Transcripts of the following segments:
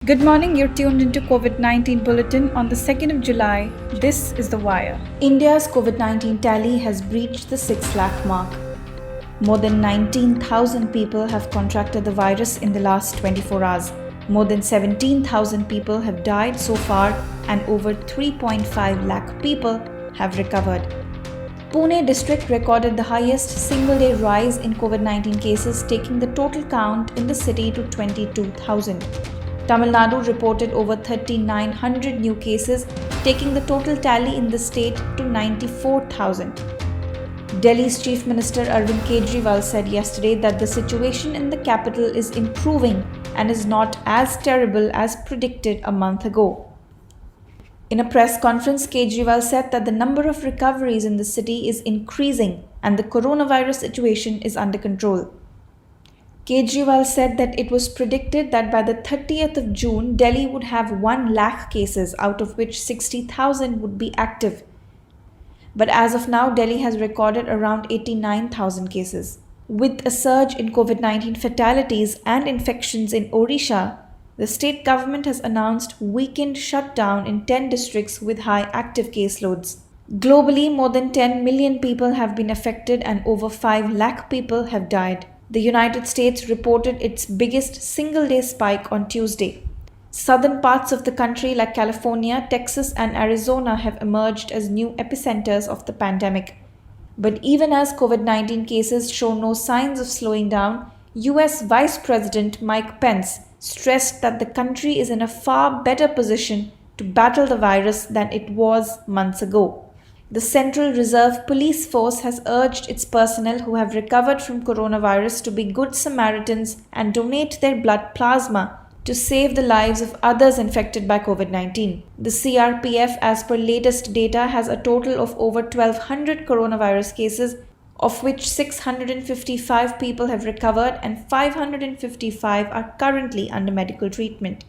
Good morning, you're tuned into COVID-19 Bulletin on the 2nd of July. This is The Wire. India's COVID-19 tally has breached the 6 lakh mark. More than 19,000 people have contracted the virus in the last 24 hours. More than 17,000 people have died so far and over 3.5 lakh people have recovered. Pune district recorded the highest single-day rise in COVID-19 cases, taking the total count in the city to 22,000. Tamil Nadu reported over 3,900 new cases, taking the total tally in the state to 94,000. Delhi's Chief Minister Arvind Kejriwal said yesterday that the situation in the capital is improving and is not as terrible as predicted a month ago. In a press conference, Kejriwal said that the number of recoveries in the city is increasing and the coronavirus situation is under control. Kejriwal said that it was predicted that by the 30th of June, Delhi would have 1 lakh cases, out of which 60,000 would be active. But as of now, Delhi has recorded around 89,000 cases. With a surge in COVID-19 fatalities and infections in Odisha, the state government has announced weekend shutdown in 10 districts with high active caseloads. Globally, more than 10 million people have been affected and over 5 lakh people have died. The United States reported its biggest single-day spike on Tuesday. Southern parts of the country like California, Texas, and Arizona have emerged as new epicenters of the pandemic. But even as COVID-19 cases show no signs of slowing down, US Vice President Mike Pence stressed that the country is in a far better position to battle the virus than it was months ago. The Central Reserve Police Force has urged its personnel who have recovered from coronavirus to be good Samaritans and donate their blood plasma to save the lives of others infected by COVID-19. The CRPF, as per latest data, has a total of over 1,200 coronavirus cases, of which 655 people have recovered and 555 are currently under medical treatment.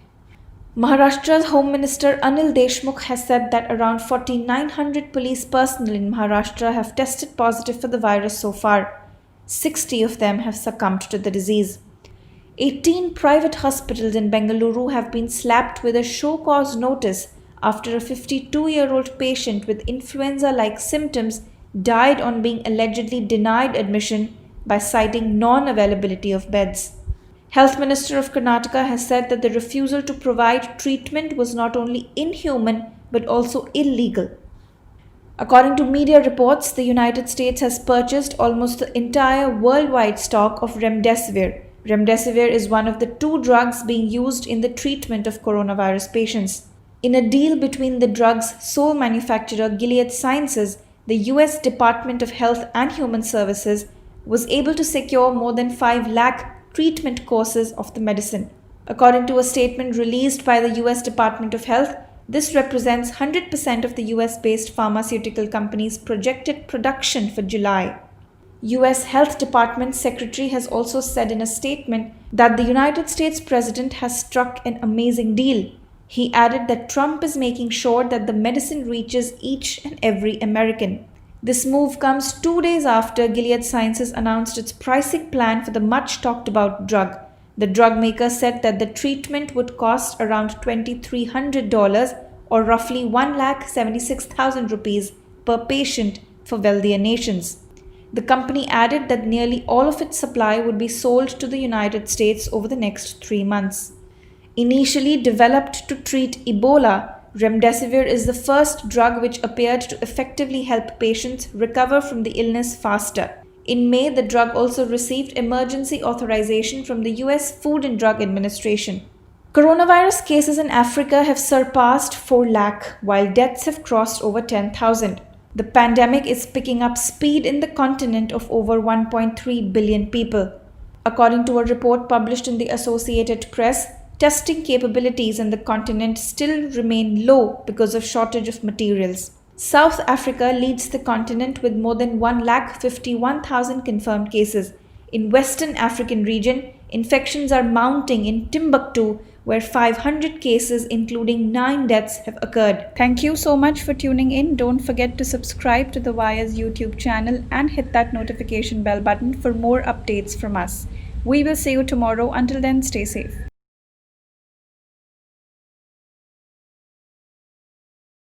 Maharashtra's Home Minister Anil Deshmukh has said that around 4,900 police personnel in Maharashtra have tested positive for the virus so far. 60 of them have succumbed to the disease. 18 private hospitals in Bengaluru have been slapped with a show-cause notice after a 52-year-old patient with influenza-like symptoms died on being allegedly denied admission by citing non-availability of beds. Health Minister of Karnataka has said that the refusal to provide treatment was not only inhuman but also illegal. According to media reports, the United States has purchased almost the entire worldwide stock of Remdesivir. Remdesivir is one of the 2 drugs being used in the treatment of coronavirus patients. In a deal between the drug's sole manufacturer Gilead Sciences, the US Department of Health and Human Services was able to secure more than 5 lakh treatment courses of the medicine. According to a statement released by the US Department of Health, this represents 100% of the US-based pharmaceutical company's projected production for July. US Health Department Secretary has also said in a statement that the United States President has struck an amazing deal. He added that Trump is making sure that the medicine reaches each and every American. This move comes 2 days after Gilead Sciences announced its pricing plan for the much-talked-about drug. The drug maker said that the treatment would cost around $2,300 or roughly 1,76,000 rupees per patient for wealthier nations. The company added that nearly all of its supply would be sold to the United States over the next 3 months. Initially developed to treat Ebola, Remdesivir is the first drug which appeared to effectively help patients recover from the illness faster. In May, the drug also received emergency authorization from the US Food and Drug Administration. Coronavirus cases in Africa have surpassed 4 lakh, while deaths have crossed over 10,000. The pandemic is picking up speed in the continent of over 1.3 billion people. According to a report published in the Associated Press, testing capabilities in the continent still remain low because of shortage of materials. South Africa leads the continent with more than 1,51,000 confirmed cases. In Western African region, infections are mounting in Timbuktu, where 500 cases including 9 deaths have occurred. Thank you so much for tuning in. Don't forget to subscribe to The Wire's YouTube channel and hit that notification bell button for more updates from us. We will see you tomorrow. Until then, stay safe.